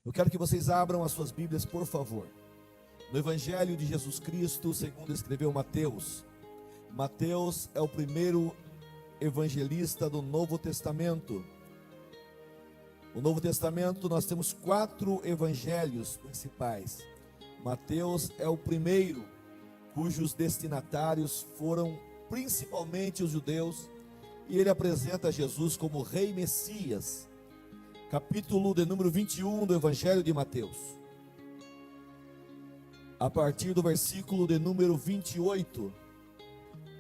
Eu quero que vocês abram as suas Bíblias, por favor, no Evangelho de Jesus Cristo, segundo escreveu Mateus. Mateus é o primeiro evangelista do Novo Testamento. No Novo Testamento nós temos 4 evangelhos principais. Mateus é o primeiro, cujos destinatários foram principalmente os judeus, e ele apresenta Jesus como Rei Messias. Capítulo de número 21 do Evangelho de Mateus, a partir do versículo de número 28.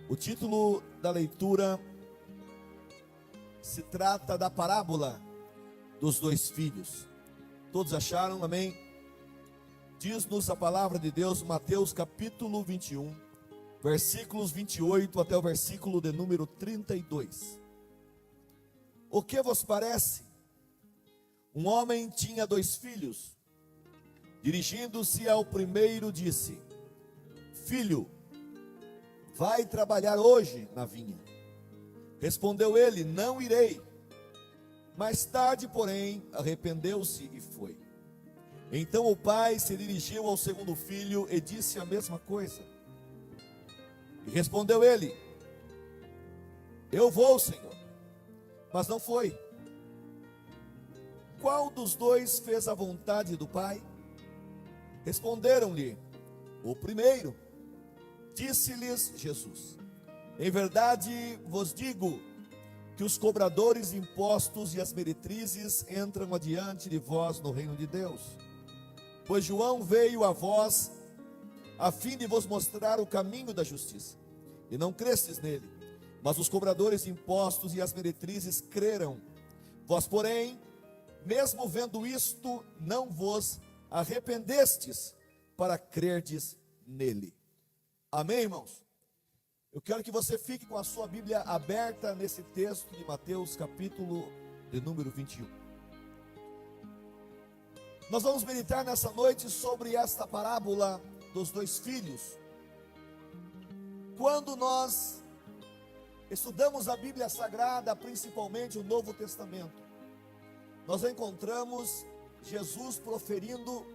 O título da leitura se trata da parábola dos 2 filhos. Todos acharam? Amém? Diz-nos a palavra de Deus, Mateus capítulo 21, versículos 28 até o versículo de número 32. O que vos parece? Um homem tinha 2 filhos. Dirigindo-se ao primeiro, disse: Filho, vai trabalhar hoje na vinha. Respondeu ele: Não irei. Mais tarde, porém, arrependeu-se e foi. Então o pai se dirigiu ao segundo filho e disse a mesma coisa. E respondeu ele: Eu vou, Senhor. Mas não foi. Qual dos 2 fez a vontade do pai? Responderam-lhe: O primeiro. Disse-lhes Jesus: Em verdade vos digo que os cobradores de impostos e as meretrizes entram adiante de vós no reino de Deus. Pois João veio a vós a fim de vos mostrar o caminho da justiça, e não crestes nele, mas os cobradores de impostos e as meretrizes creram. Vós, porém, mesmo vendo isto, não vos arrependestes para crerdes nele. Amém, irmãos? Eu quero que você fique com a sua Bíblia aberta nesse texto de Mateus, capítulo de número 21. Nós vamos meditar nessa noite sobre esta parábola dos 2 filhos. Quando nós estudamos a Bíblia Sagrada, principalmente o Novo Testamento, nós encontramos Jesus proferindo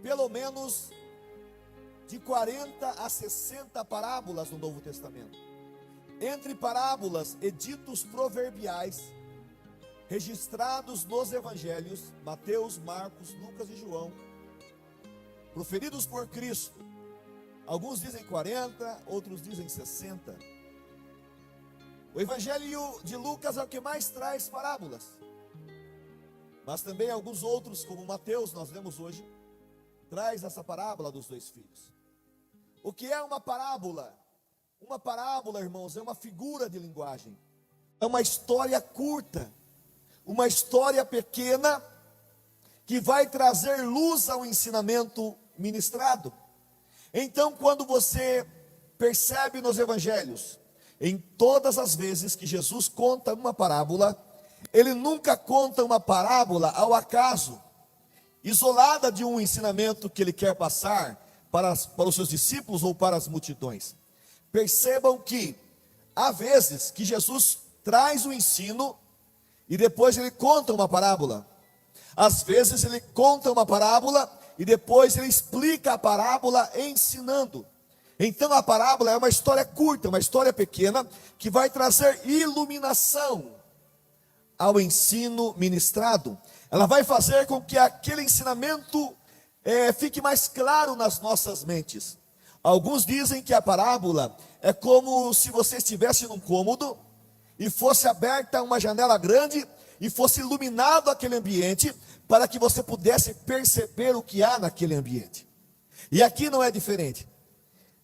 pelo menos de 40 a 60 parábolas no Novo Testamento. Entre parábolas e ditos proverbiais registrados nos evangelhos, Mateus, Marcos, Lucas e João, proferidos por Cristo. Alguns dizem 40, outros dizem 60. O evangelho de Lucas é o que mais traz parábolas, mas também alguns outros, como Mateus, nós lemos hoje, traz essa parábola dos 2 filhos. O que é uma parábola? Uma parábola, irmãos, é uma figura de linguagem. É uma história curta, uma história pequena, que vai trazer luz ao ensinamento ministrado. Então, quando você percebe nos evangelhos, em todas as vezes que Jesus conta uma parábola, ele nunca conta uma parábola ao acaso, isolada de um ensinamento que ele quer passar para os seus discípulos ou para as multidões. Percebam que há vezes que Jesus traz o ensino e depois ele conta uma parábola. Às vezes ele conta uma parábola e depois ele explica a parábola ensinando. Então a parábola é uma história curta, uma história pequena, que vai trazer iluminação ao ensino ministrado. Ela vai fazer com que aquele ensinamento fique mais claro nas nossas mentes. Alguns dizem que a parábola é como se você estivesse num cômodo e fosse aberta uma janela grande e fosse iluminado aquele ambiente para que você pudesse perceber o que há naquele ambiente. E aqui não é diferente.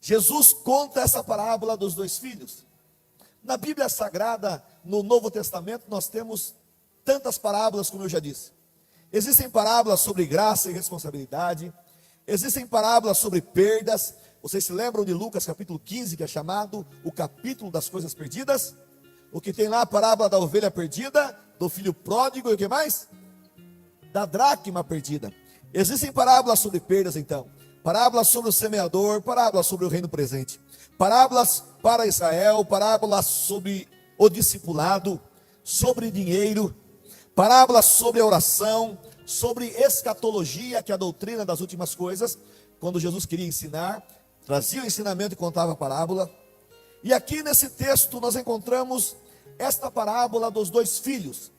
Jesus conta essa parábola dos 2 filhos. Na Bíblia Sagrada, no Novo Testamento, nós temos tantas parábolas, como eu já disse. Existem parábolas sobre graça e responsabilidade. Existem parábolas sobre perdas. Vocês se lembram de Lucas capítulo 15, que é chamado o capítulo das coisas perdidas? O que tem lá a parábola da ovelha perdida, do filho pródigo e o que mais? Da dracma perdida. Existem parábolas sobre perdas, então. Parábolas sobre o semeador, parábolas sobre o reino presente. Parábolas para Israel, parábolas sobre o discipulado, sobre dinheiro, parábolas sobre a oração, sobre escatologia, que é a doutrina das últimas coisas, quando Jesus queria ensinar, trazia o ensinamento e contava a parábola. E aqui nesse texto nós encontramos esta parábola dos dois filhos.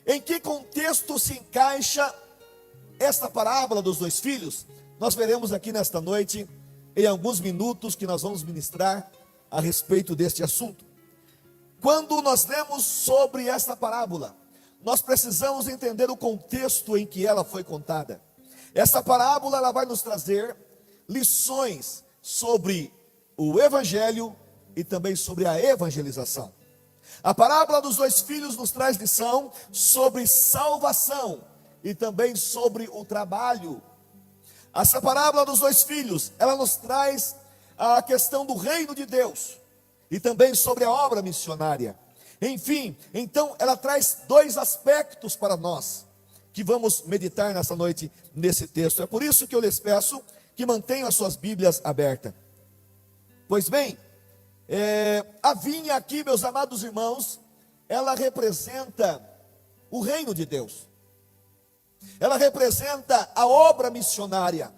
Em que contexto se encaixa esta parábola dos dois filhos? Nós veremos aqui nesta noite, em alguns minutos que nós vamos ministrar a respeito deste assunto. Quando nós lemos sobre esta parábola, nós precisamos entender o contexto em que ela foi contada. Esta parábola ela vai nos trazer lições sobre o evangelho e também sobre a evangelização. A parábola dos dois filhos nos traz lição sobre salvação e também sobre o trabalho. Essa parábola dos dois filhos, ela nos traz a questão do reino de Deus e também sobre a obra missionária. Enfim, então ela traz dois aspectos para nós, que vamos meditar nessa noite nesse texto. É por isso que eu lhes peço que mantenham as suas Bíblias abertas. Pois bem, a vinha aqui, meus amados irmãos, ela representa o reino de Deus. Ela representa a obra missionária.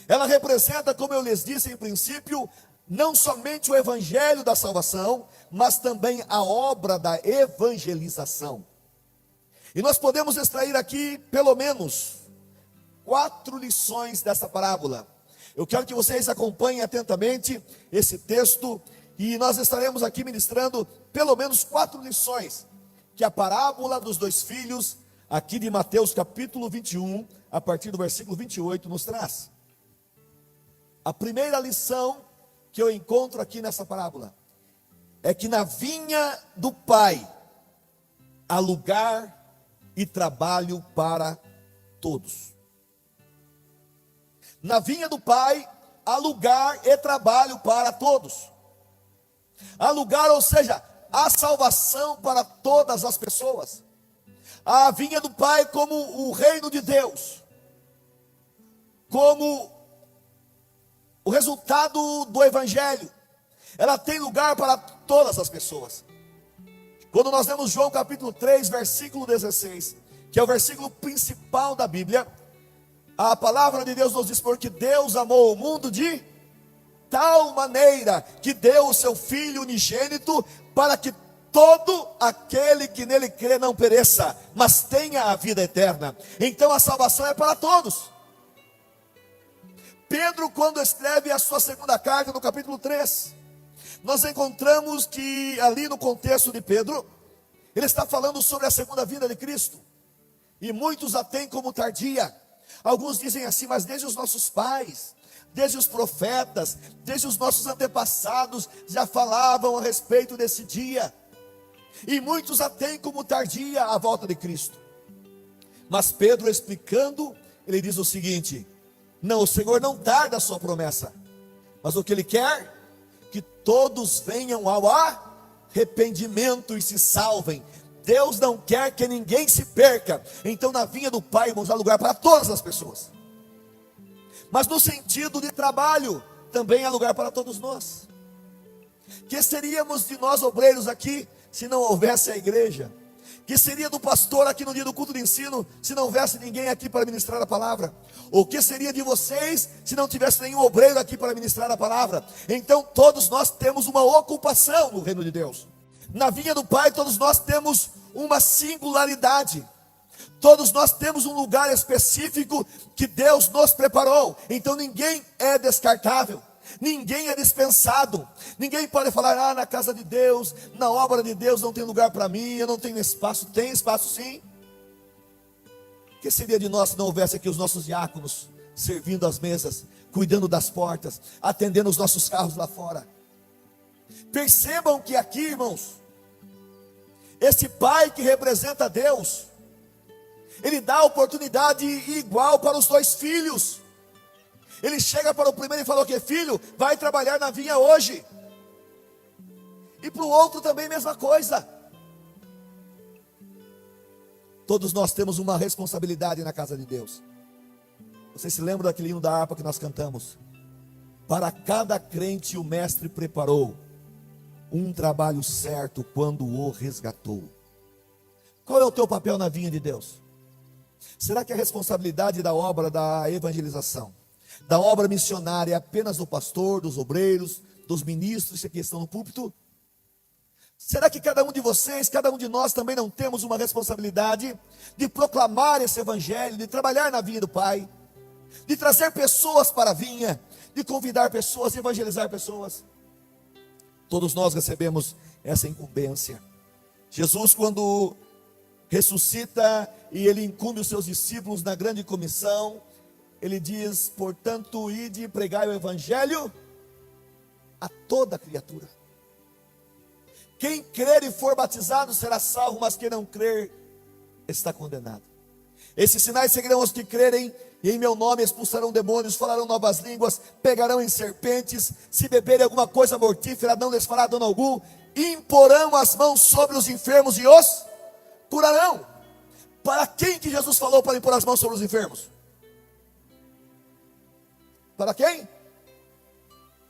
Ela representa, como eu lhes disse em princípio, não somente o evangelho da salvação, mas também a obra da evangelização. E nós podemos extrair aqui, pelo menos, 4 lições dessa parábola. Eu quero que vocês acompanhem atentamente esse texto, e nós estaremos aqui ministrando pelo menos 4 lições, que a parábola dos dois filhos, aqui de Mateus capítulo 21, a partir do versículo 28, nos traz. A primeira lição que eu encontro aqui nessa parábola é que na vinha do Pai há lugar e trabalho para todos. Na vinha do Pai há lugar e trabalho para todos. Há lugar, ou seja, há salvação para todas as pessoas. A vinha do Pai como o reino de Deus, como o resultado do evangelho, ela tem lugar para todas as pessoas. Quando nós lemos João capítulo 3, versículo 16, que é o versículo principal da Bíblia, a palavra de Deus nos diz: porque Deus amou o mundo de tal maneira que deu o seu Filho unigênito, para que todo aquele que nele crê não pereça, mas tenha a vida eterna. Então a salvação é para todos. Pedro, quando escreve a sua segunda carta, no capítulo 3, nós encontramos que ali no contexto de Pedro, ele está falando sobre a segunda vinda de Cristo, e muitos a têm como tardia. Alguns dizem assim: mas desde os nossos pais, desde os profetas, desde os nossos antepassados já falavam a respeito desse dia, e muitos a têm como tardia a volta de Cristo. Mas Pedro, explicando, ele diz o seguinte: não, o Senhor não tarda a sua promessa, mas o que Ele quer, que todos venham ao arrependimento e se salvem. Deus não quer que ninguém se perca. Então na vinha do Pai, irmãos, há lugar para todas as pessoas. Mas no sentido de trabalho, também há lugar para todos nós. Que seríamos de nós obreiros aqui, se não houvesse a igreja? Que seria do pastor aqui no dia do culto de ensino, se não houvesse ninguém aqui para ministrar a palavra? O que seria de vocês, se não tivesse nenhum obreiro aqui para ministrar a palavra? Então todos nós temos uma ocupação no reino de Deus. Na vinha do Pai, todos nós temos uma singularidade. Todos nós temos um lugar específico que Deus nos preparou. Então ninguém é descartável, ninguém é dispensado. Ninguém pode falar: na casa de Deus, na obra de Deus não tem lugar para mim, eu não tenho espaço. Tem espaço sim. O que seria de nós se não houvesse aqui os nossos diáconos servindo as mesas, cuidando das portas, atendendo os nossos carros lá fora? Percebam que aqui, irmãos, esse Pai que representa Deus, Ele dá oportunidade igual para os dois filhos. Ele chega para o primeiro e falou: que filho, vai trabalhar na vinha hoje. E para o outro também a mesma coisa. Todos nós temos uma responsabilidade na casa de Deus. Vocês se lembram daquele hino da harpa que nós cantamos? Para cada crente o mestre preparou um trabalho certo quando o resgatou. Qual é o teu papel na vinha de Deus? Será que a responsabilidade da obra da evangelização, da obra missionária é apenas do pastor, dos obreiros, dos ministros que aqui estão no púlpito? Será que cada um de vocês, cada um de nós também não temos uma responsabilidade de proclamar esse evangelho, de trabalhar na vinha do Pai, de trazer pessoas para a vinha, de convidar pessoas, de evangelizar pessoas? Todos nós recebemos essa incumbência. Jesus, quando ressuscita e ele incumbe os seus discípulos na grande comissão, ele diz: portanto, ide e pregai o evangelho a toda criatura. Quem crer e for batizado será salvo, mas quem não crer está condenado. Esses sinais seguirão os que crerem, e em meu nome expulsarão demônios, falarão novas línguas, pegarão em serpentes, se beberem alguma coisa mortífera não lhes fará dano algum, imporão as mãos sobre os enfermos e os curarão. Para quem que Jesus falou para impor as mãos sobre os enfermos? Para quem?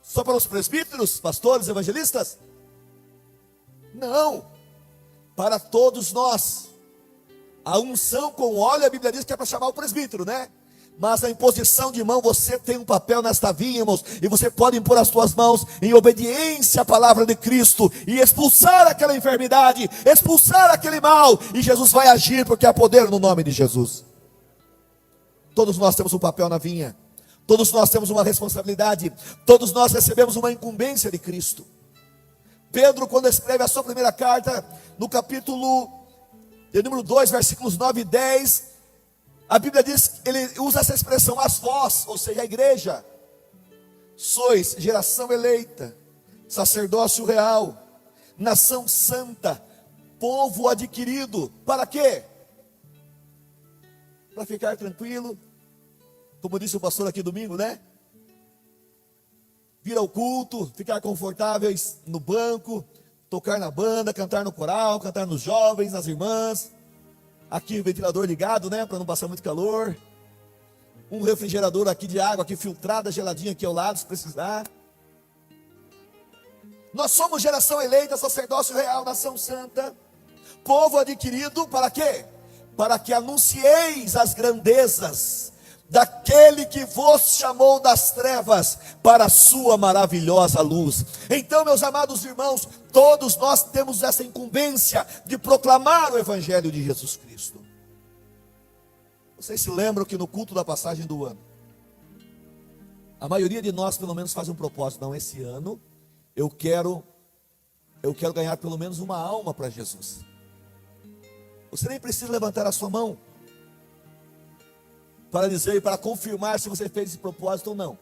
Só para os presbíteros, pastores, evangelistas? Não, para todos nós. A unção com óleo, a Bíblia diz que é para chamar o presbítero, né? Mas a imposição de mão, você tem um papel nesta vinha, irmãos, e você pode impor as suas mãos em obediência à palavra de Cristo e expulsar aquela enfermidade, expulsar aquele mal, e Jesus vai agir, porque há poder no nome de Jesus. Todos nós temos um papel na vinha, todos nós temos uma responsabilidade, todos nós recebemos uma incumbência de Cristo. Pedro, quando escreve a sua primeira carta, no capítulo de número 2, versículos 9 e 10, a Bíblia diz, ele usa essa expressão: mas vós, ou seja, a igreja, sois geração eleita, sacerdócio real, nação santa, povo adquirido. Para quê? Para ficar tranquilo, como disse o pastor aqui domingo, né? Vir ao culto, ficar confortáveis no banco, tocar na banda, cantar no coral, cantar nos jovens, nas irmãs. Aqui o ventilador ligado, né, para não passar muito calor. Um refrigerador aqui de água, aqui filtrada, geladinha aqui ao lado, se precisar. Nós somos geração eleita, sacerdócio real, nação santa, povo adquirido, para quê? Para que anuncieis as grandezas daquele que vos chamou das trevas para a sua maravilhosa luz. Então, meus amados irmãos, todos nós temos essa incumbência de proclamar o evangelho de Jesus Cristo. Vocês se lembram que no culto da passagem do ano, a maioria de nós pelo menos faz um propósito: não, esse ano eu quero ganhar pelo menos uma alma para Jesus. Você nem precisa levantar a sua mão para dizer, para confirmar se você fez esse propósito ou não.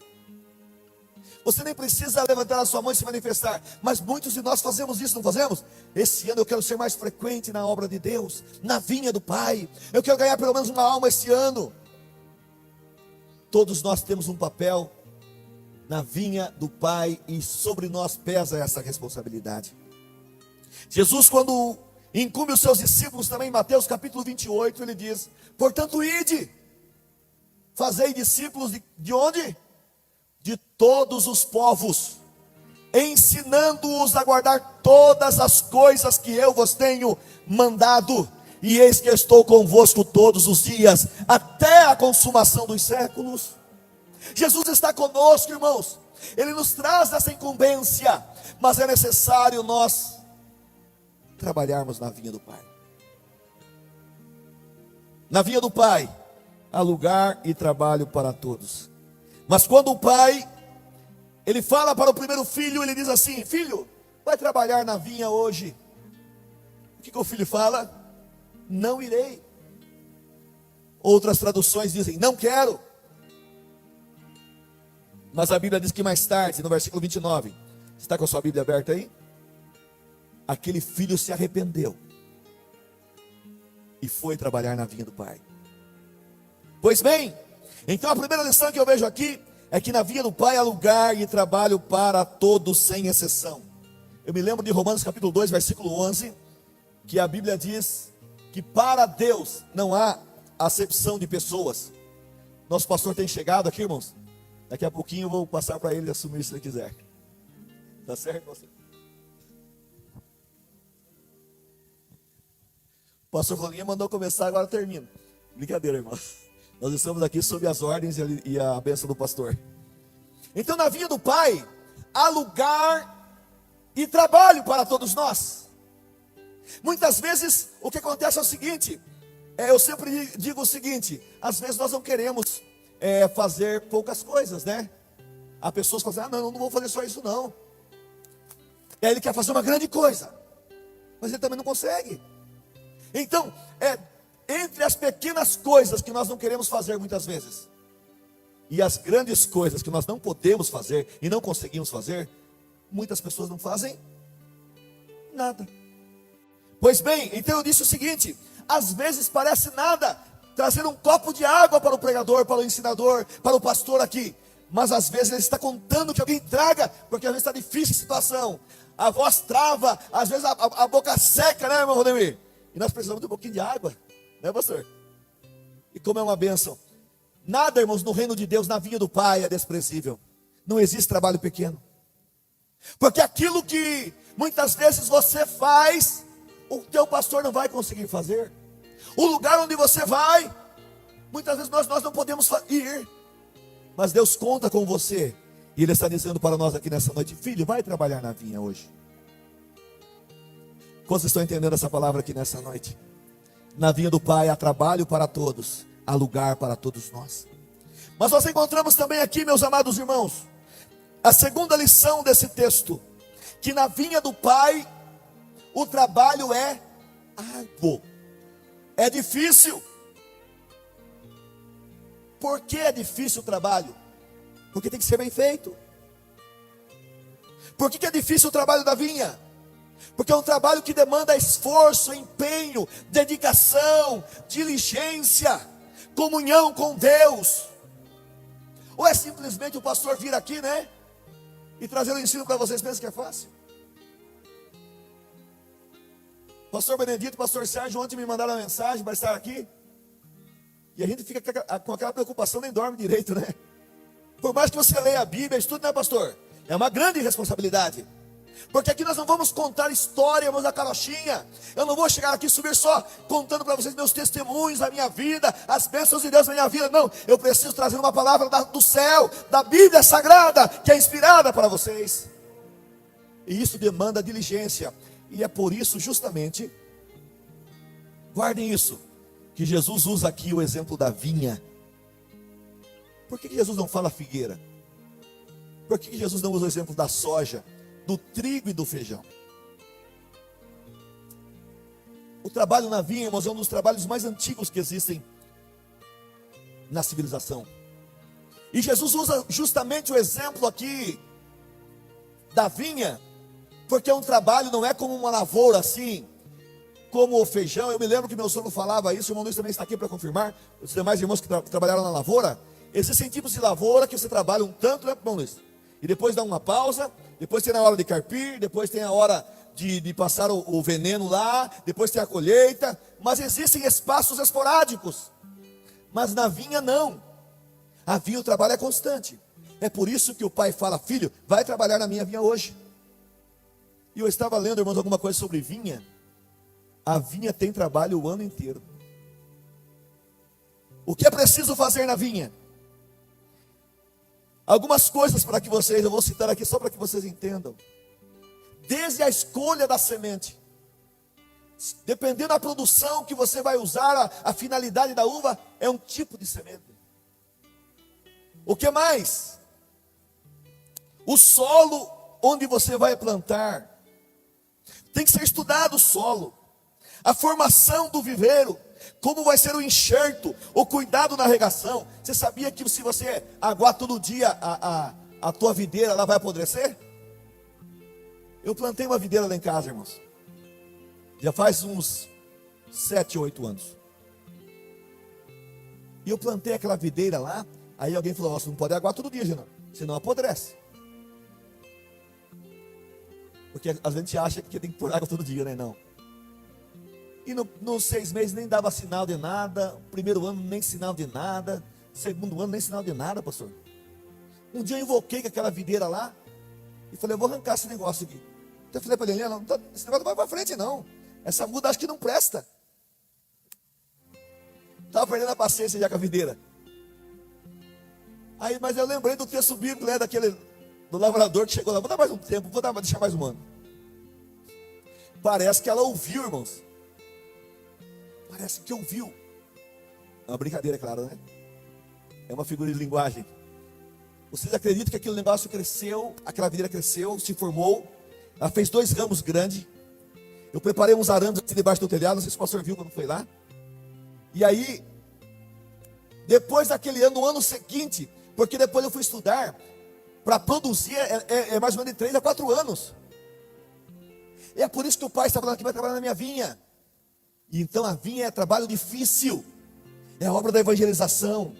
Você nem precisa levantar a sua mão e se manifestar, mas muitos de nós fazemos isso, não fazemos? Esse ano eu quero ser mais frequente na obra de Deus, na vinha do Pai. Eu quero ganhar pelo menos uma alma esse ano. Todos nós temos um papel na vinha do Pai e sobre nós pesa essa responsabilidade. Jesus, quando incumbe os seus discípulos também, em Mateus capítulo 28, ele diz: portanto, ide, fazei discípulos de onde? De todos os povos, ensinando-os a guardar todas as coisas que eu vos tenho mandado, e eis que estou convosco todos os dias, até a consumação dos séculos. Jesus está conosco, irmãos. Ele nos traz essa incumbência, mas é necessário nós trabalharmos na vinha do Pai. Na vinha do Pai há lugar e trabalho para todos. Mas quando o pai, ele fala para o primeiro filho, ele diz assim: filho, vai trabalhar na vinha hoje. O que o filho fala? Não irei. Outras traduções dizem: não quero. Mas a Bíblia diz que mais tarde, no versículo 29, você está com a sua Bíblia aberta aí? Aquele filho se arrependeu e foi trabalhar na vinha do pai. Pois bem, então a primeira lição que eu vejo aqui é que na vinha do Pai há lugar e trabalho para todos sem exceção. Eu me lembro de Romanos capítulo 2, versículo 11, que a Bíblia diz que para Deus não há acepção de pessoas. Nosso pastor tem chegado aqui, irmãos. Daqui a pouquinho eu vou passar para ele assumir se ele quiser. Tá certo, pastor? O pastor Florinha mandou começar, agora termina. Brincadeira, irmão. Nós estamos aqui sob as ordens e a bênção do pastor. Então, na vinha do Pai, há lugar e trabalho para todos nós. Muitas vezes, o que acontece é o seguinte, eu sempre digo o seguinte, às vezes nós não queremos fazer poucas coisas, né? Há pessoas que falam assim, não vou fazer só isso não. E aí ele quer fazer uma grande coisa, mas ele também não consegue. Então, entre as pequenas coisas que nós não queremos fazer muitas vezes, e as grandes coisas que nós não podemos fazer e não conseguimos fazer, muitas pessoas não fazem nada. Pois bem, então eu disse o seguinte, às vezes parece nada trazer um copo de água para o pregador, para o ensinador, para o pastor aqui, mas às vezes ele está contando que alguém traga, porque às vezes está difícil a situação, a voz trava, às vezes a boca seca, né, irmão Rodemir? E nós precisamos de um pouquinho de água, né, pastor? E como é uma bênção. Nada, irmãos, no reino de Deus, na vinha do Pai, é desprezível. Não existe trabalho pequeno. Porque aquilo que muitas vezes você faz, o teu pastor não vai conseguir fazer. O lugar onde você vai, muitas vezes nós não podemos ir. Mas Deus conta com você. E Ele está dizendo para nós aqui nessa noite, filho, vai trabalhar na vinha hoje. Quantos estão entendendo essa palavra aqui nessa noite? Na vinha do Pai há trabalho para todos, há lugar para todos nós. Mas nós encontramos também aqui, meus amados irmãos, a segunda lição desse texto, que na vinha do Pai, o trabalho é árduo, é difícil. Por que é difícil o trabalho? Porque tem que ser bem feito. Por que é difícil o trabalho da vinha? Porque é um trabalho que demanda esforço, empenho, dedicação, diligência, comunhão com Deus. Ou é simplesmente o pastor vir aqui, né? E trazer o ensino para vocês, pensam que é fácil? Pastor Benedito, pastor Sérgio, ontem me mandaram uma mensagem para estar aqui. E a gente fica com aquela preocupação, nem dorme direito, né? Por mais que você leia a Bíblia, estude, né, pastor? É uma grande responsabilidade. Porque aqui nós não vamos contar história, irmãos, da carochinha. Eu não vou chegar aqui e subir só contando para vocês meus testemunhos, a minha vida, as bênçãos de Deus na minha vida. Não, eu preciso trazer uma palavra do céu, da Bíblia Sagrada, que é inspirada para vocês. E isso demanda diligência. E é por isso, justamente, guardem isso, que Jesus usa aqui o exemplo da vinha. Por que Jesus não fala figueira? Por que Jesus não usa o exemplo da soja, do trigo e do feijão? O trabalho na vinha, irmãos, é um dos trabalhos mais antigos que existem na civilização. E Jesus usa justamente o exemplo aqui da vinha, porque é um trabalho, não é como uma lavoura assim, como o feijão. Eu me lembro que meu sogro falava isso, o irmão Luiz também está aqui para confirmar, os demais irmãos que trabalharam na lavoura. Existem tipos de lavoura que você trabalha um tanto, né, irmão Luiz? E depois dá uma pausa, depois tem a hora de carpir, depois tem a hora de passar o veneno lá, depois tem a colheita. Mas existem espaços esporádicos. Mas na vinha não. A vinha, o trabalho é constante. É por isso que o pai fala, filho, vai trabalhar na minha vinha hoje. E eu estava lendo, irmãos, alguma coisa sobre vinha. A vinha tem trabalho o ano inteiro. O que é preciso fazer na vinha? Algumas coisas para que vocês, eu vou citar aqui só para que vocês entendam. Desde a escolha da semente, dependendo da produção que você vai usar, a finalidade da uva é um tipo de semente. O que mais? O solo onde você vai plantar. Tem que ser estudado o solo, a formação do viveiro, como vai ser o enxerto, o cuidado na regação. Você sabia que se você aguar todo dia a tua videira, ela vai apodrecer? Eu plantei uma videira lá em casa, irmãos. Já faz uns 7, 8 anos. E eu plantei aquela videira lá. Aí alguém falou, você não pode aguar todo dia, Genão, senão apodrece. Porque a gente acha que tem que pôr água todo dia, né? Não. E nos 6 meses nem dava sinal de nada. Primeiro ano nem sinal de nada. Segundo ano nem sinal de nada, pastor. Um dia eu invoquei com aquela videira lá. E falei, eu vou arrancar esse negócio aqui. Então eu falei para ele, não, esse negócio não vai para frente não. Essa muda acho que não presta. Estava perdendo a paciência já com a videira. Aí, mas eu lembrei do texto bíblico, né, do lavrador que chegou lá. Vou dar mais um tempo, deixar mais um ano. Parece que ela ouviu, irmãos. Parece que ouviu. É uma brincadeira, é claro, né? É uma figura de linguagem. Vocês acreditam que aquele negócio cresceu, aquela videira cresceu, se formou, ela fez 2 ramos grandes. Eu preparei uns arames debaixo do telhado, não sei se o pastor viu quando foi lá. E aí, depois daquele ano, no ano seguinte, porque depois eu fui estudar, para produzir é mais ou menos de 3 a 4 anos. E é por isso que o pai está falando que vai trabalhar na minha vinha. E então a vinha é trabalho difícil, é a obra da evangelização,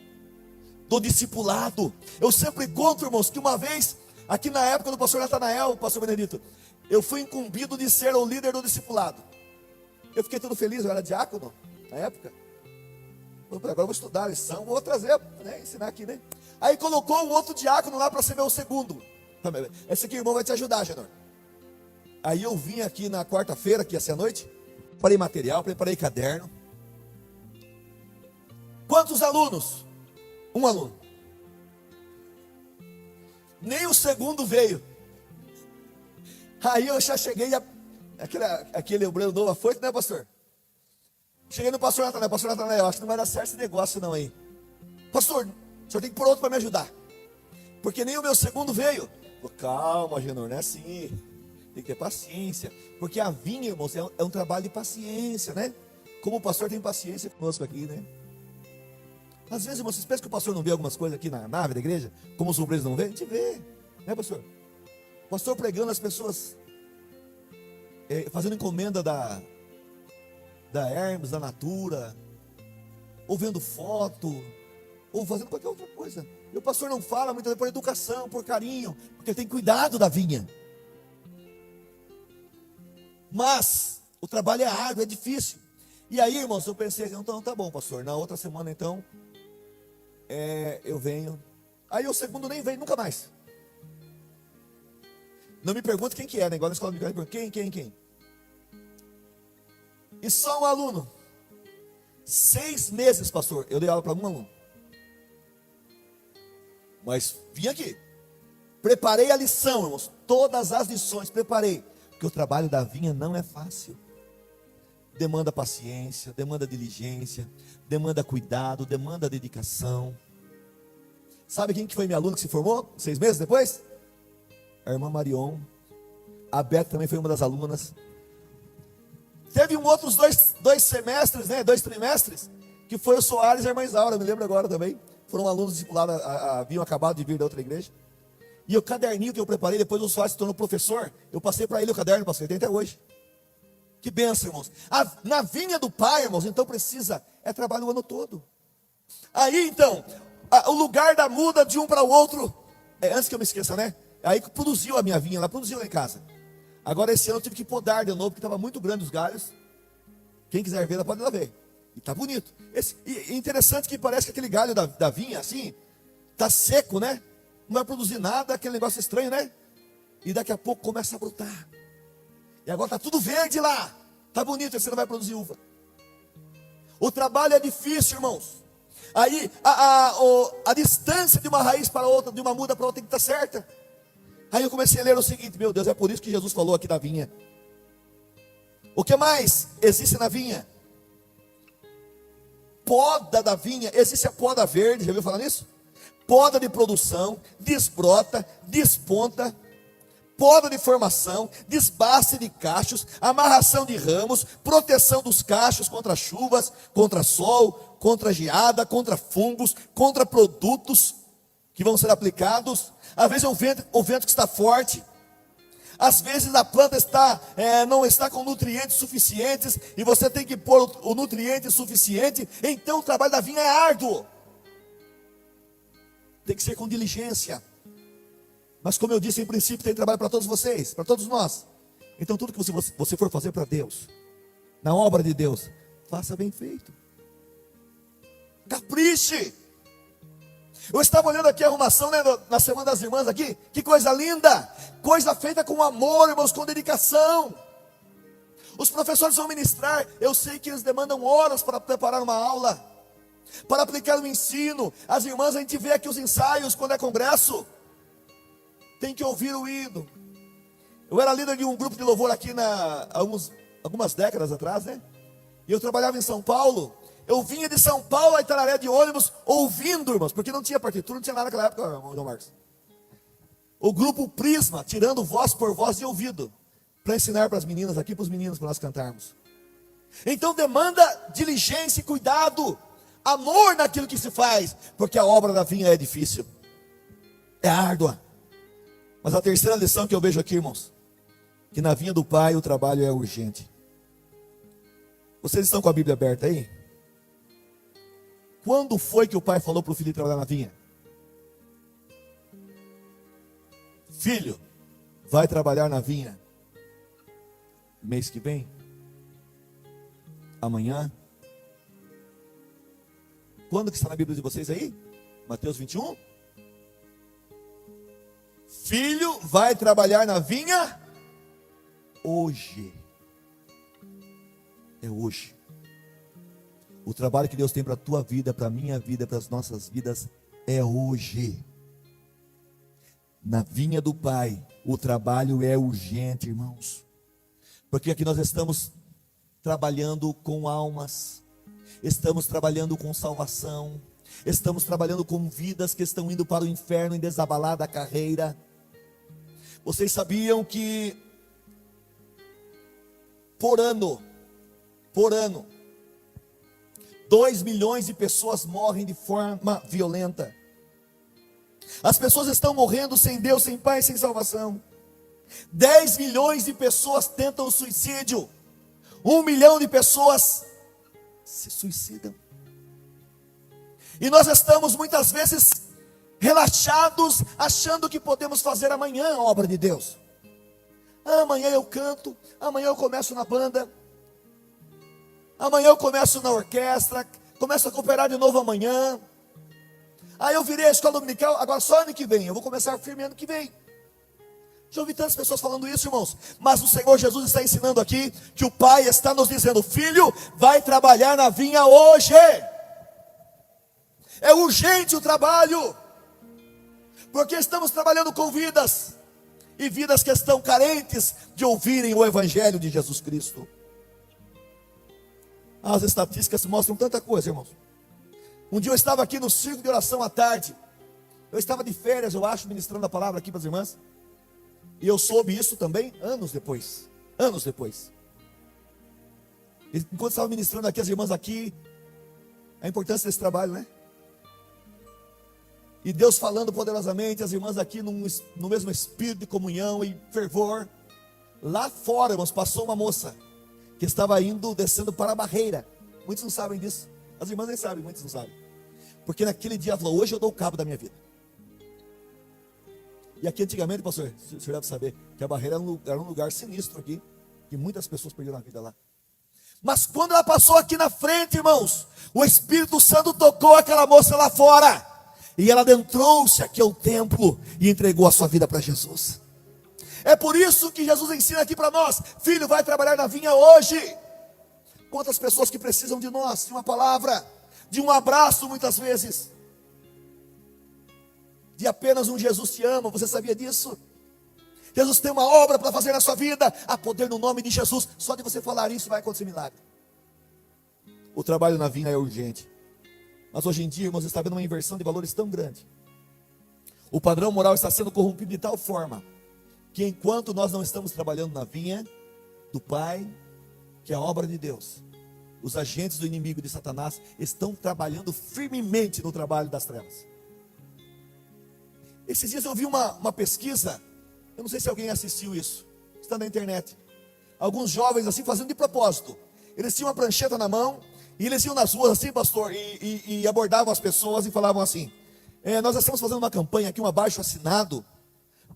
do discipulado. Eu sempre conto, irmãos, que uma vez, aqui na época do pastor Natanael, pastor Benedito, eu fui incumbido de ser o líder do discipulado. Eu fiquei todo feliz, eu era diácono na época. Agora eu vou estudar a lição, vou trazer, né, ensinar aqui, né? Aí colocou um outro diácono lá para ser meu segundo. Esse aqui, irmão, vai te ajudar, Genor. Aí eu vim aqui na quarta-feira, que ia ser à noite, preparei material, preparei caderno. Quantos alunos? 1 aluno. Nem o segundo veio. Aí eu já cheguei, aquele obreiro novo afoito, né, pastor? Cheguei no pastor Natanael, acho que não vai dar certo esse negócio não aí. Pastor, o senhor tem que pôr outro para me ajudar. Porque nem o meu segundo veio. Calma, Genor, não é assim. Tem que ter paciência. Porque a vinha, irmãos, é um trabalho de paciência, né? Como o pastor tem paciência conosco aqui, né? Às vezes, irmãos, vocês pensam que o pastor não vê algumas coisas aqui na nave da igreja? Como os obreiros não vê? A gente vê, né, pastor? O pastor pregando, as pessoas fazendo encomenda da Hermes, da Natura, ou vendo foto, ou fazendo qualquer outra coisa. E o pastor não fala muitas vezes por educação, por carinho, porque ele tem cuidado da vinha. Mas o trabalho é árduo, é difícil. E aí, irmãos, eu pensei, então tá bom, pastor, na outra semana então eu venho. Aí o segundo nem veio nunca mais. Não me pergunte quem que é, né? Igual na escola de quem? E só um aluno. 6 meses, pastor, eu dei aula para um aluno. Mas vim aqui. Preparei a lição, irmãos. Todas as lições, preparei. Porque o trabalho da vinha não é fácil. Demanda paciência, demanda diligência, demanda cuidado, demanda dedicação. Sabe quem que foi minha aluna que se formou 6 meses depois? A irmã Marion. A Beth também foi uma das alunas. Teve outros dois semestres, né? 2 trimestres, que foi o Soares e a irmã Isaura, me lembro agora também. Foram alunos discipulados, haviam acabado de vir da outra igreja. E o caderninho que eu preparei, depois o Soares se tornou professor, eu passei para ele o caderno, pastor, ele tem até hoje. Que bênção, irmãos. Na vinha do pai, irmãos, então trabalho o ano todo. Aí então, o lugar da muda de um para o outro, antes que eu me esqueça, né? Aí produziu a minha vinha, ela produziu lá em casa. Agora esse ano eu tive que podar de novo, porque estava muito grande os galhos. Quem quiser ver, ela pode ir lá ver. E está bonito. E interessante que parece que aquele galho da vinha, assim, está seco, né? Não vai produzir nada, aquele negócio estranho, né? E daqui a pouco começa a brotar. E agora está tudo verde lá. Está bonito, você não vai produzir uva. O trabalho é difícil, irmãos. Aí a distância de uma raiz para outra, de uma muda para outra, tem que estar certa. Aí eu comecei a ler o seguinte: meu Deus, é por isso que Jesus falou aqui da vinha. O que mais existe na vinha? Poda da vinha, existe a poda verde, já ouviu falar nisso? Poda de produção, desbrota, desponta, poda de formação, desbaste de cachos, amarração de ramos, proteção dos cachos contra chuvas, contra sol, contra geada, contra fungos, contra produtos que vão ser aplicados. Às vezes o vento que está forte, às vezes a planta não está com nutrientes suficientes e você tem que pôr o nutriente suficiente. Então o trabalho da vinha é árduo, tem que ser com diligência. Mas como eu disse, em princípio tem trabalho para todos vocês, para todos nós. Então tudo que você for fazer para Deus, na obra de Deus, faça bem feito. Capriche. Eu estava olhando aqui a arrumação, né, na Semana das Irmãs aqui. Que coisa linda. Coisa feita com amor, irmãos, com dedicação. Os professores vão ministrar. Eu sei que eles demandam horas para preparar uma aula. para aplicar o ensino. As irmãs, a gente vê aqui os ensaios quando é congresso, tem que ouvir o hino. Eu era líder de um grupo de louvor aqui algumas décadas atrás, né? E eu trabalhava em São Paulo. Eu vinha de São Paulo a Itararé de ônibus, ouvindo, irmãos, porque não tinha partitura, não tinha nada naquela época, irmão Marcos. O grupo Prisma, tirando voz por voz de ouvido, para ensinar para as meninas aqui, para os meninos, para nós cantarmos. Então demanda diligência e cuidado, amor naquilo que se faz, porque a obra da vinha é difícil, é árdua. Mas a terceira lição que eu vejo aqui, irmãos, que na vinha do Pai o trabalho é urgente. Vocês estão com a Bíblia aberta aí? Quando foi que o pai falou para o filho trabalhar na vinha? Filho, vai trabalhar na vinha mês que vem? Amanhã? Quando que está na Bíblia de vocês aí? Mateus 21? Filho, vai trabalhar na vinha hoje. É hoje. O trabalho que Deus tem para a tua vida, para a minha vida, para as nossas vidas, é hoje. Na vinha do Pai, o trabalho é urgente, irmãos. Porque aqui nós estamos trabalhando com almas, estamos trabalhando com salvação, estamos trabalhando com vidas que estão indo para o inferno em desabalada carreira. Vocês sabiam que por ano, 2 milhões de pessoas morrem de forma violenta. As pessoas estão morrendo sem Deus, sem Pai, sem salvação. 10 milhões de pessoas tentam o suicídio. 1 milhão de pessoas se suicidam. E nós estamos muitas vezes relaxados, achando que podemos fazer amanhã a obra de Deus. Amanhã eu canto, amanhã eu começo na banda, amanhã eu começo na orquestra, começo a cooperar de novo amanhã. Aí eu virei a escola dominical, agora só ano que vem, eu vou começar firme ano que vem. Já ouvi tantas pessoas falando isso, irmãos. Mas o Senhor Jesus está ensinando aqui que o Pai está nos dizendo: filho, vai trabalhar na vinha hoje. É urgente o trabalho, porque estamos trabalhando com vidas, e vidas que estão carentes de ouvirem o Evangelho de Jesus Cristo. As estatísticas mostram tanta coisa, irmãos. Um dia eu estava aqui no círculo de oração à tarde. Eu estava de férias, eu acho, ministrando a palavra aqui para as irmãs. E eu soube isso também anos depois. Anos depois. E enquanto estava ministrando aqui, as irmãs aqui, a importância desse trabalho, né? E Deus falando poderosamente, as irmãs aqui no mesmo espírito de comunhão e fervor. Lá fora, irmãos, passou uma moça que estava descendo para a barreira. Muitos não sabem disso. As irmãs nem sabem, muitos não sabem. Porque naquele dia ela falou: hoje eu dou o cabo da minha vida. E aqui antigamente, pastor, o senhor deve saber que a barreira era um lugar sinistro aqui, que muitas pessoas perderam a vida lá. Mas quando ela passou aqui na frente, irmãos, o Espírito Santo tocou aquela moça lá fora, e ela adentrou-se aqui ao templo e entregou a sua vida para Jesus. É por isso que Jesus ensina aqui para nós: filho, vai trabalhar na vinha hoje. Quantas pessoas que precisam de nós, de uma palavra, de um abraço muitas vezes, de apenas um Jesus te ama. Você sabia disso? Jesus tem uma obra para fazer na sua vida. Há poder no nome de Jesus. Só de você falar isso vai acontecer milagre. O trabalho na vinha é urgente. Mas hoje em dia, irmãos, está havendo uma inversão de valores tão grande. O padrão moral está sendo corrompido de tal forma que enquanto nós não estamos trabalhando na vinha do Pai, que é a obra de Deus, os agentes do inimigo de Satanás estão trabalhando firmemente no trabalho das trevas. Esses dias eu vi uma pesquisa, eu não sei se alguém assistiu isso, está na internet. Alguns jovens assim fazendo de propósito. Eles tinham uma prancheta na mão e eles iam nas ruas assim, pastor, e abordavam as pessoas e falavam assim: nós estamos fazendo uma campanha aqui, um abaixo-assinado,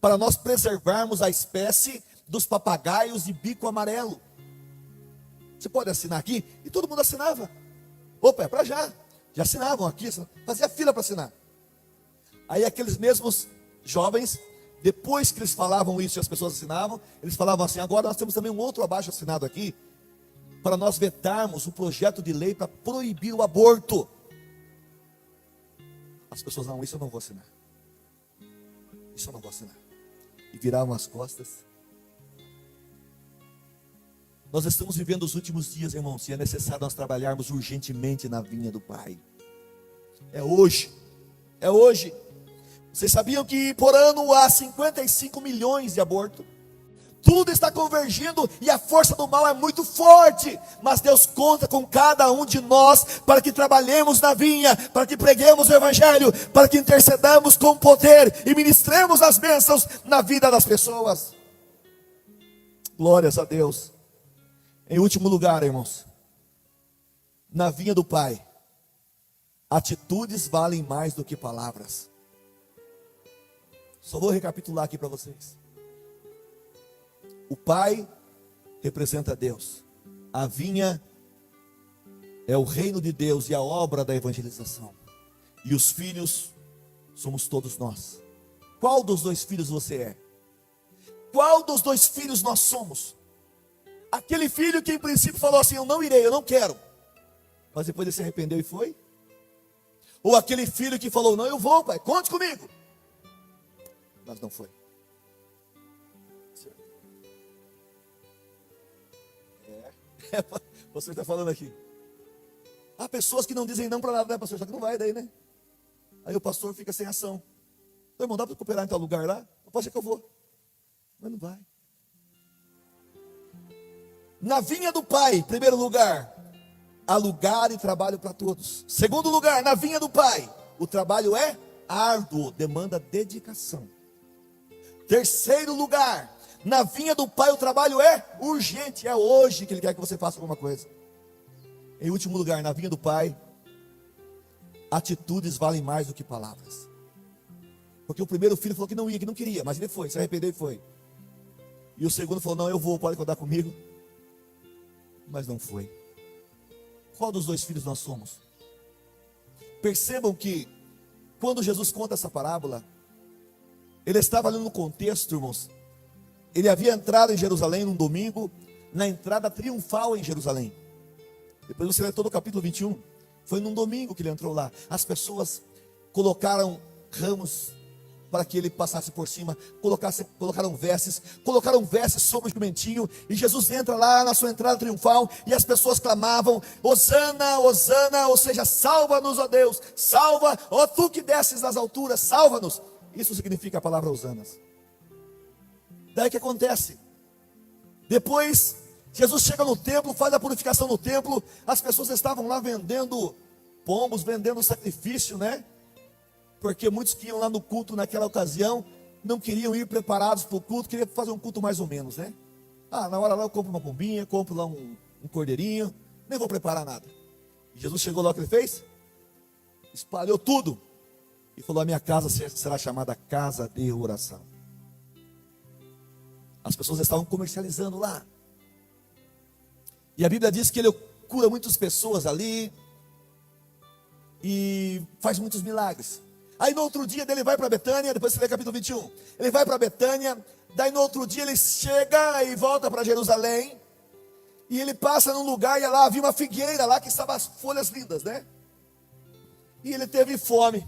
para nós preservarmos a espécie dos papagaios de bico amarelo. Você pode assinar aqui? E todo mundo assinava. Opa, é para já. Já assinavam aqui, fazia fila para assinar. Aí aqueles mesmos jovens, depois que eles falavam isso e as pessoas assinavam, eles falavam assim: agora nós temos também um outro abaixo assinado aqui, para nós vetarmos o projeto de lei para proibir o aborto. As pessoas, não, isso eu não vou assinar. Isso eu não vou assinar. E viravam as costas. Nós estamos vivendo os últimos dias, irmãos, e é necessário nós trabalharmos urgentemente na vinha do Pai. É hoje. É hoje. Vocês sabiam que por ano há 55 milhões de abortos? Tudo está convergindo e a força do mal é muito forte. Mas Deus conta com cada um de nós para que trabalhemos na vinha, para que preguemos o Evangelho, para que intercedamos com poder e ministremos as bênçãos na vida das pessoas. Glórias a Deus. Em último lugar, irmãos, na vinha do Pai, atitudes valem mais do que palavras. Só vou recapitular aqui para vocês. O Pai representa Deus. A vinha é o reino de Deus e a obra da evangelização. E os filhos somos todos nós. Qual dos dois filhos você é? Qual dos dois filhos nós somos? Aquele filho que em princípio falou assim, eu não irei, eu não quero. Mas depois ele se arrependeu e foi? Ou aquele filho que falou, não, eu vou, pai, conte comigo. Mas não foi. Você está falando aqui. Há pessoas que não dizem não para nada, né, pastor? Só que não vai daí, né? Aí o pastor fica sem ação. Então, irmão, dá para cooperar em tal lugar lá? Pode ser que eu vou. Mas não vai. Na vinha do Pai, em primeiro lugar, há lugar e trabalho para todos. Segundo lugar, na vinha do Pai, o trabalho é árduo, demanda dedicação. Terceiro lugar, na vinha do Pai o trabalho é urgente, é hoje que Ele quer que você faça alguma coisa. Em último lugar, na vinha do Pai, atitudes valem mais do que palavras. Porque o primeiro filho falou que não ia, que não queria, mas ele foi, se arrependeu e foi. E o segundo falou, não, eu vou, pode contar comigo. Mas não foi. Qual dos dois filhos nós somos? Percebam que quando Jesus conta essa parábola, ele estava ali no contexto, irmãos. Ele havia entrado em Jerusalém num domingo, na entrada triunfal em Jerusalém. Depois você lê todo o capítulo 21. Foi num domingo que ele entrou lá. As pessoas colocaram ramos para que ele passasse por cima, colocaram vestes sobre o jumentinho, e Jesus entra lá na sua entrada triunfal, e as pessoas clamavam, Hosana, Hosana, ou seja, salva-nos, ó Deus, salva, ó tu que desces das alturas, salva-nos. Isso significa a palavra Hosanas. Daí o que acontece? Depois, Jesus chega no templo, faz a purificação no templo, as pessoas estavam lá vendendo pombos, vendendo sacrifício, né? Porque muitos que iam lá no culto naquela ocasião, não queriam ir preparados para o culto, queriam fazer um culto mais ou menos, né? Ah, na hora lá eu compro uma pombinha, compro lá um cordeirinho, nem vou preparar nada. E Jesus chegou lá, o que ele fez? Espalhou tudo. E falou, a minha casa será chamada casa de oração. As pessoas estavam comercializando lá. E a Bíblia diz que ele cura muitas pessoas ali, e faz muitos milagres. Aí no outro dia ele vai para Betânia, depois você lê capítulo 21. Ele vai para Betânia, daí no outro dia ele chega e volta para Jerusalém. E ele passa num lugar e lá havia uma figueira lá que estava as folhas lindas, né? E ele teve fome.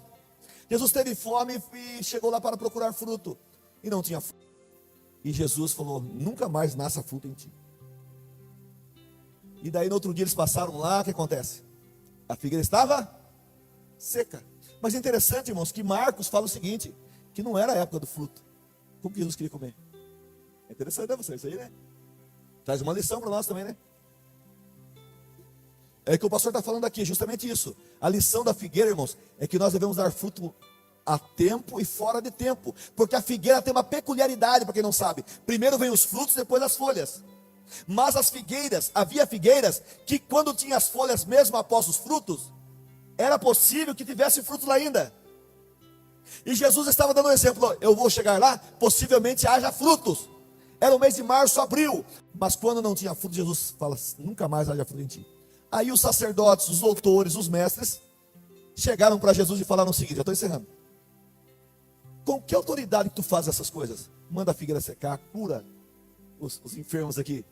Jesus teve fome e chegou lá para procurar fruto. E não tinha fruto. E Jesus falou, nunca mais nasça fruto em ti. E daí no outro dia eles passaram lá, o que acontece? A figueira estava seca. Mas é interessante, irmãos, que Marcos fala o seguinte, que não era a época do fruto. Como que Jesus queria comer? É interessante, né, vocês? Isso aí, né? Traz uma lição para nós também, né? É que o pastor está falando aqui, justamente isso. A lição da figueira, irmãos, é que nós devemos dar fruto a tempo e fora de tempo. Porque a figueira tem uma peculiaridade, para quem não sabe. Primeiro vem os frutos, depois as folhas. Mas as figueiras, havia figueiras que quando tinha as folhas mesmo após os frutos, era possível que tivesse frutos lá ainda. E Jesus estava dando um exemplo, eu vou chegar lá, possivelmente haja frutos. Era o mês de março, abril. Mas quando não tinha fruto, Jesus fala, nunca mais haja fruto em ti. Aí os sacerdotes, os doutores, os mestres, chegaram para Jesus e falaram o seguinte, já estou encerrando. Com que autoridade que tu faz essas coisas? Manda a figueira secar, cura os enfermos aqui.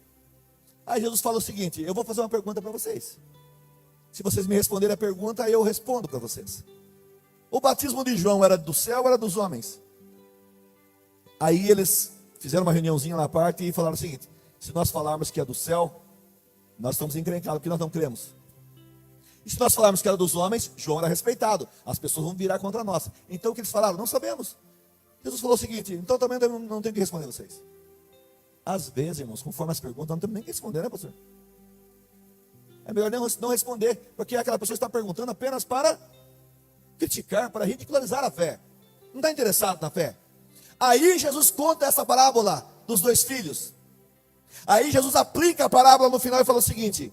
Aí Jesus fala o seguinte, eu vou fazer uma pergunta para vocês. Se vocês me responderem a pergunta, eu respondo para vocês. O batismo de João era do céu ou era dos homens? Aí eles fizeram uma reuniãozinha na parte e falaram o seguinte: se nós falarmos que é do céu, nós estamos encrencados, porque nós não cremos. E se nós falarmos que era dos homens, João era respeitado, as pessoas vão virar contra nós. Então o que eles falaram? Não sabemos. Jesus falou o seguinte: então também não tenho que responder a vocês. Às vezes, irmãos, conforme as perguntas, não temos nem que responder, né, pastor? É melhor não responder, porque aquela pessoa está perguntando apenas para criticar, para ridicularizar a fé. Não está interessado na fé. Aí Jesus conta essa parábola dos 2 filhos. Aí Jesus aplica a parábola no final e fala o seguinte: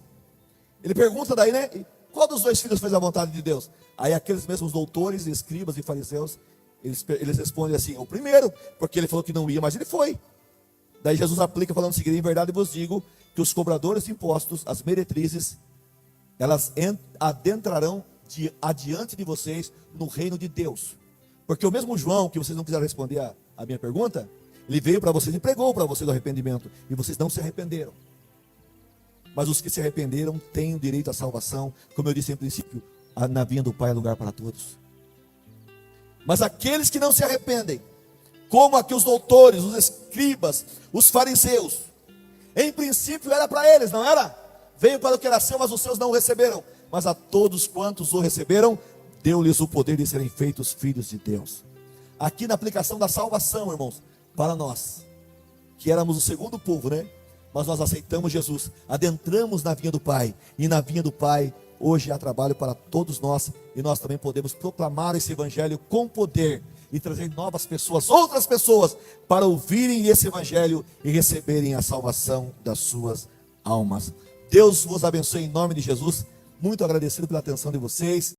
ele pergunta daí, né? Qual dos 2 filhos fez a vontade de Deus? Aí aqueles mesmos doutores, escribas e fariseus, eles respondem assim: o primeiro, porque ele falou que não ia, mas ele foi. Daí Jesus aplica falando o seguinte: em verdade vos digo que os cobradores de impostos, as meretrizes, elas adentrarão adiante de vocês no reino de Deus. Porque o mesmo João, que vocês não quiseram responder a minha pergunta, ele veio para vocês e pregou para vocês o arrependimento, e vocês não se arrependeram. Mas os que se arrependeram têm direito à salvação, como eu disse em princípio, na vinha do Pai há lugar para todos. Mas aqueles que não se arrependem, como aqui os doutores, os escribas, os fariseus, em princípio era para eles, não era? Veio para o que era seu, mas os seus não o receberam. Mas a todos quantos o receberam, deu-lhes o poder de serem feitos filhos de Deus. Aqui na aplicação da salvação, irmãos, para nós, que éramos o segundo povo, né? Mas nós aceitamos Jesus, adentramos na vinha do Pai, e na vinha do Pai, hoje há trabalho para todos nós, e nós também podemos proclamar esse evangelho com poder, e trazer novas pessoas, outras pessoas, para ouvirem esse evangelho, e receberem a salvação das suas almas. Deus vos abençoe em nome de Jesus, muito agradecido pela atenção de vocês.